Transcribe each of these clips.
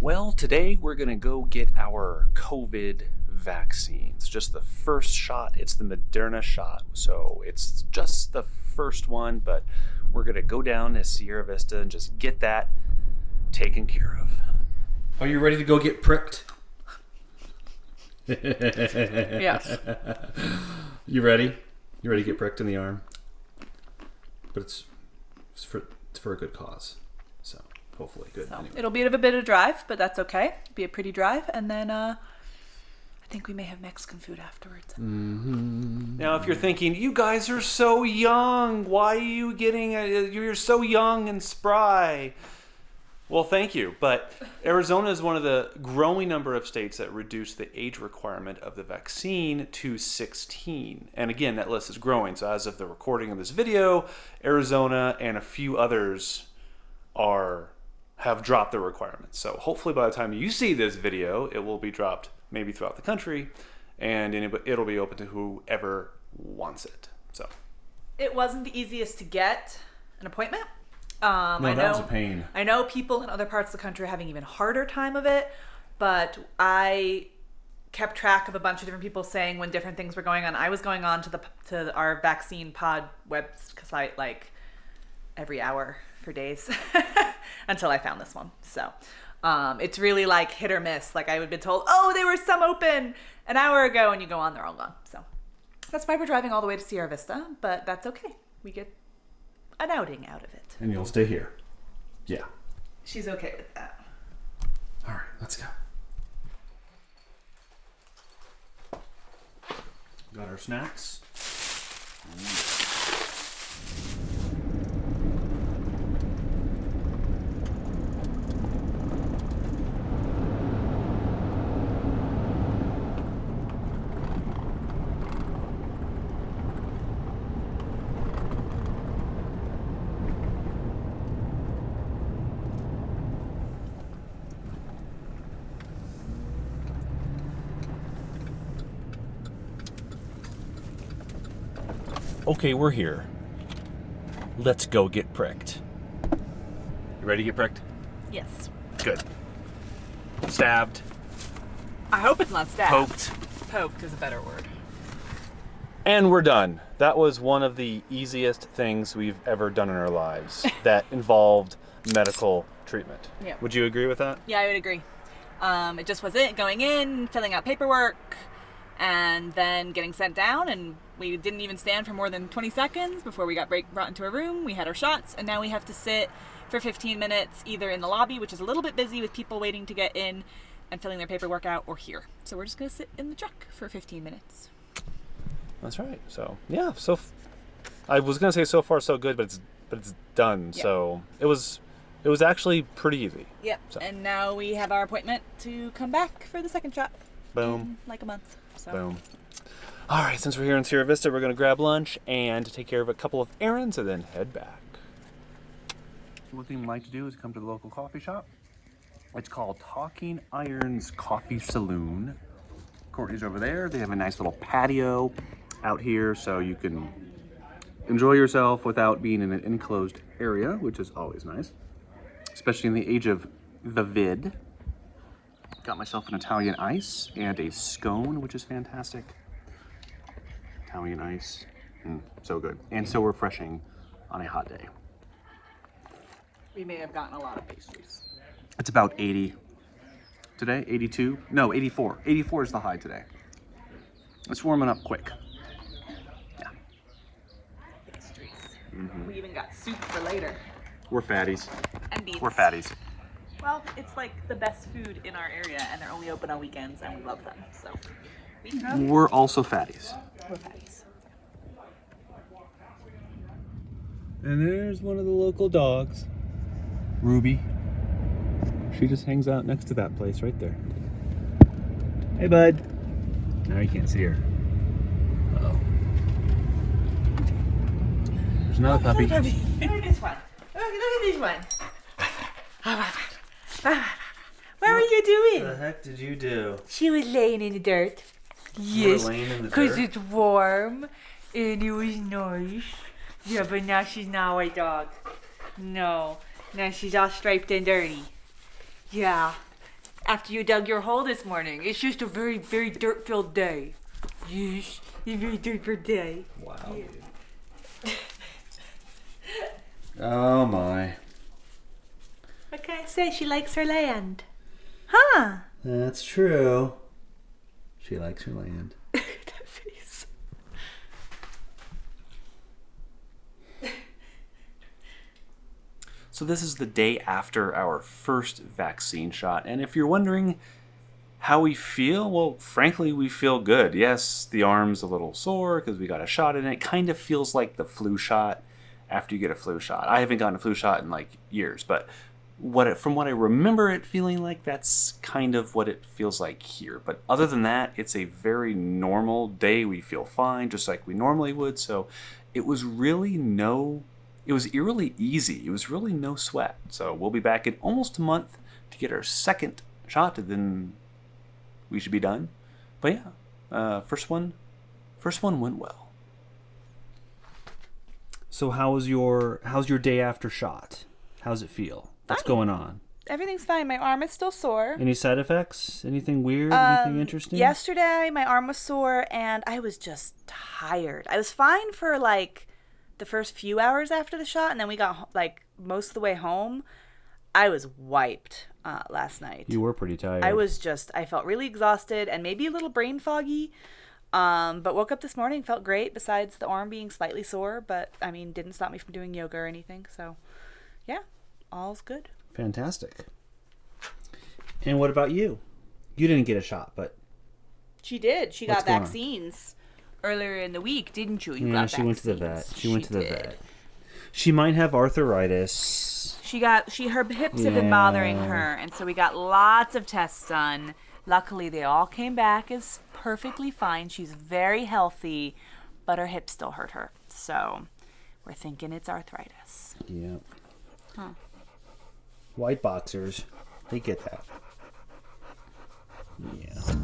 Well, today we're going to go get our COVID vaccines. Just the first shot. It's the Moderna shot. So it's just the first one, but we're going to go down to Sierra Vista and just get that taken care of. Are you ready to go get pricked? Yes. You ready? You ready to get pricked in the arm? But it's for a good cause. So hopefully good. So Anyway. it'll be a bit of a drive, but that's okay. It'll be a pretty drive, and then I think we may have Mexican food afterwards. Mm-hmm. Now, if you're thinking, you guys are so young, why are you getting, you're so young and spry. Well, thank you. But Arizona is one of the growing number of states that reduced the age requirement of the vaccine to 16. And again, that list is growing. So as of the recording of this video, Arizona and a few others have dropped the requirements. So hopefully by the time you see this video, it will be dropped maybe throughout the country, and it'll be open to whoever wants it. So It wasn't the easiest to get an appointment. That was a pain. I know people in other parts of the country are having even harder time of it, but I kept track of a bunch of different people saying when different things were going on. I was going on to our vaccine pod website like every hour for days until I found this one. So it's really like hit or miss. Like I would be told, oh, there were some open an hour ago, and you go on, they're all gone. So that's why we're driving all the way to Sierra Vista, but that's okay. We get an outing out of it. And you'll stay here. Yeah. She's okay with that. All right, let's go. Got our snacks. okay, we're here. Let's go get pricked. You ready to get pricked? Yes. Good. Stabbed. I hope it's not stabbed. Poked. Poked is a better word. And we're done. That was one of the easiest things we've ever done in our lives that involved medical treatment. Yeah. Would you agree with that? Yeah, I would agree. It just was it, going in, filling out paperwork, and then getting sent down, and we didn't even stand for more than 20 seconds before we got brought into a room. We had our shots, and now we have to sit for 15 minutes either in the lobby, which is a little bit busy with people waiting to get in and filling their paperwork out, or here. So we're just going to sit in the truck for 15 minutes. That's right. So, yeah. I was going to say so far so good, but it's done. Yep. So, it was actually pretty easy. Yep. So. And now we have our appointment to come back for the second shot. Boom. In like a month. So. Boom. All right, since we're here in Sierra Vista, we're going to grab lunch and take care of a couple of errands and then head back. One thing we like to do is come to the local coffee shop. It's called Talking Irons Coffee Saloon. Courtney's over there. They have a nice little patio out here so you can enjoy yourself without being in an enclosed area, which is always nice, especially in the age of the vid. Got myself an Italian ice and a scone, which is fantastic. Italian ice, so good. And so refreshing on a hot day. We may have gotten a lot of pastries. It's about 80 today, 82? No, 84. 84 is the high today. It's warming up quick. Yeah. Pastries. We even got soup for later. We're fatties. And beans. We're fatties. Well, it's like the best food in our area, and they're only open on weekends, and we love them. So we can go. We're also fatties. We're fatties. And there's one of the local dogs, Ruby. She just hangs out next to that place right there. Hey, bud. Now you can't see her. Uh-oh. There's another puppy. Look at this one. Look at this one. What were you doing? What the heck did you do? She was laying in the dirt. Yes, because it's warm and it was nice. Yeah, but now she's not a dog. No, now she's all striped and dirty. Yeah, after you dug your hole this morning. It's just a very, very dirt-filled day. Yes, a very dirt-filled day. Wow, dude. Oh my. What can I say? She likes her land. Huh? That's true. She likes her land. That face. So this is the day after our first vaccine shot, and if you're wondering how we feel, well, frankly, we feel good. Yes, the arm's a little sore because we got a shot in it. It kind of feels like the flu shot after you get a flu shot. I haven't gotten a flu shot in like years, but from what I remember it feeling like, that's kind of what it feels like here. But other than that, it's a very normal day. We feel fine, just like we normally would. So it was really eerily easy. It was really no sweat. So we'll be back in almost a month to get our second shot, and then we should be done. But yeah, first one went well. So how's your day after shot? How's it feel? What's going on? Everything's fine. My arm is still sore. Any side effects? Anything weird? Anything interesting? Yesterday, my arm was sore, and I was just tired. I was fine for like the first few hours after the shot, and then we got like most of the way home. I was wiped last night. You were pretty tired. I felt really exhausted and maybe a little brain foggy. But woke up this morning, felt great, besides the arm being slightly sore, but I mean, didn't stop me from doing yoga or anything. So yeah, all's good. Fantastic. And what about you? You didn't get a shot, but She did. She What's got going on? vaccines. Earlier in the week, didn't you? You yeah, got she went to the vaccines. vet. She went to the did. vet. She might have arthritis. Her hips have been bothering her, and so we got lots of tests done. Luckily, they all came back as perfectly fine. She's very healthy, but her hips still hurt her. So we're thinking it's arthritis. Yeah. Huh. White boxers, they get that. Yeah.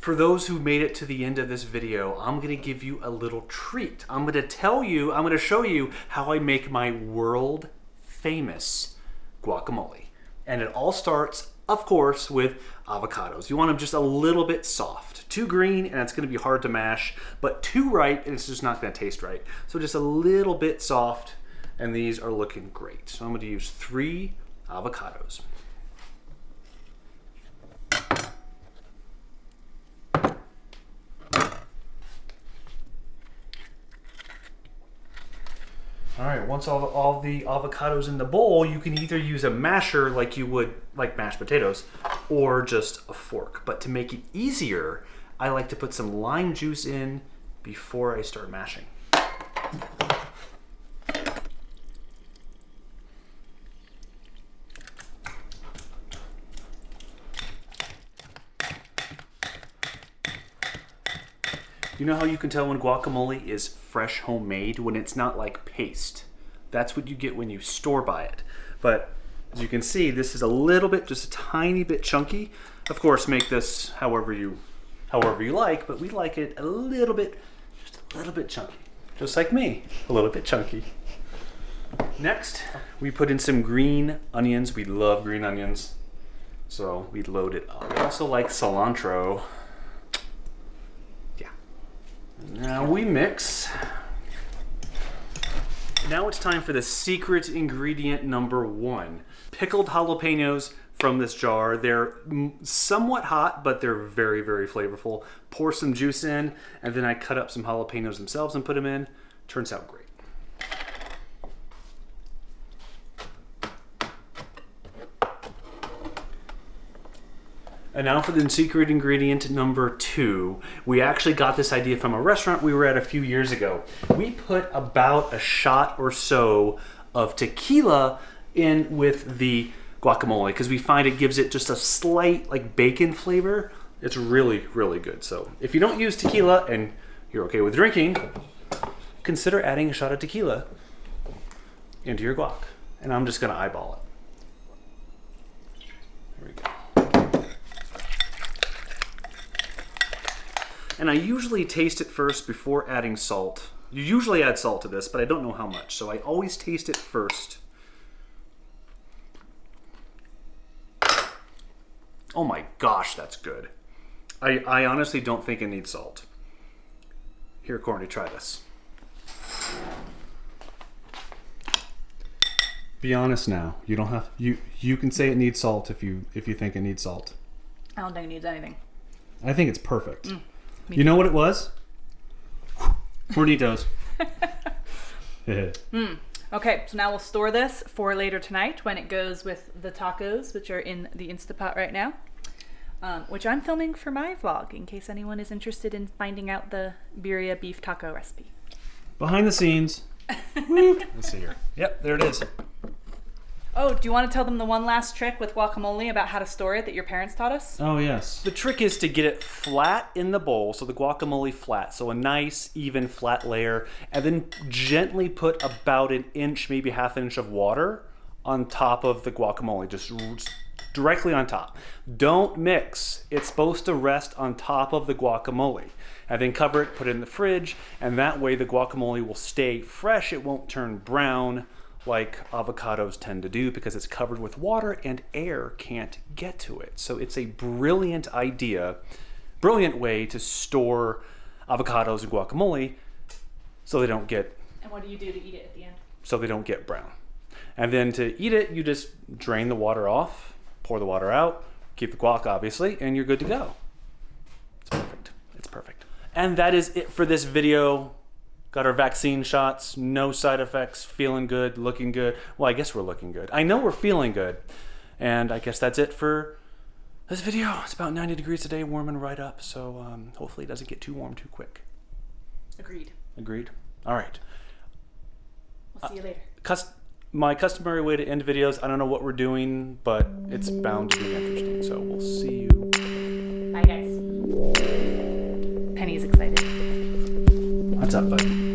For those who made it to the end of this video, I'm going to give you a little treat. I'm going to show you how I make my world famous guacamole. And it all starts, of course, with avocados. You want them just a little bit soft. Too green and it's going to be hard to mash, but too ripe and it's just not going to taste right. So just a little bit soft, and these are looking great. So I'm going to use 3 avocados. All right, once all the avocados in the bowl, you can either use a masher like you would like mashed potatoes, or just a fork. But to make it easier, I like to put some lime juice in before I start mashing. You know how you can tell when guacamole is fresh homemade? When it's not like paste. That's what you get when you store-buy it. But as you can see, this is a little bit, just a tiny bit chunky. Of course, make this however you like, but we like it a little bit, just a little bit chunky. Just like me, a little bit chunky. Next, we put in some green onions. We love green onions, so we load it up. We also like cilantro. Now we mix. Now it's time for the secret ingredient number 1. Pickled jalapenos from this jar. They're somewhat hot, but they're very, very flavorful. Pour some juice in, and then I cut up some jalapenos themselves and put them in. Turns out great. And now for the secret ingredient number 2. We actually got this idea from a restaurant we were at a few years ago. We put about a shot or so of tequila in with the guacamole because we find it gives it just a slight like bacon flavor. It's really, really good. So if you don't use tequila and you're okay with drinking, consider adding a shot of tequila into your guac. And I'm just gonna eyeball it. There we go. And I usually taste it first before adding salt. You usually add salt to this, but I don't know how much. So I always taste it first. Oh my gosh, that's good. I honestly don't think it needs salt. Here, Courtney, try this. Be honest now. You don't have you can say it needs salt if you think it needs salt. I don't think it needs anything. I think it's perfect. You know what it was? Hornitos. Okay, so now we'll store this for later tonight when it goes with the tacos, which are in the Instapot right now, which I'm filming for my vlog in case anyone is interested in finding out the birria beef taco recipe. Behind the scenes. Let's see here. Yep, there it is. Oh, do you want to tell them the one last trick with guacamole about how to store it that your parents taught us? Oh, yes. The trick is to get it flat in the bowl, so the guacamole flat, so a nice, even, flat layer, and then gently put about an inch, maybe half an inch of water on top of the guacamole, just directly on top. Don't mix. It's supposed to rest on top of the guacamole. And then cover it, put it in the fridge, and that way the guacamole will stay fresh. It won't turn brown like avocados tend to do because it's covered with water and air can't get to it. So it's a brilliant idea, brilliant way to store avocados and guacamole so they don't get... And what do you do to eat it at the end? So they don't get brown. And then to eat it, you just drain the water off, pour the water out, keep the guac obviously, and you're good to go. It's perfect. It's perfect. And that is it for this video. Got our vaccine shots, no side effects, feeling good, looking good. Well, I guess we're looking good. I know we're feeling good. And I guess that's it for this video. It's about 90 degrees today, warming right up. So hopefully it doesn't get too warm too quick. Agreed. Agreed? All right. We'll see you later. My customary way to end videos, I don't know what we're doing, but it's bound to be interesting. So we'll see you. Bye, guys. Penny's excited. What's up, bud?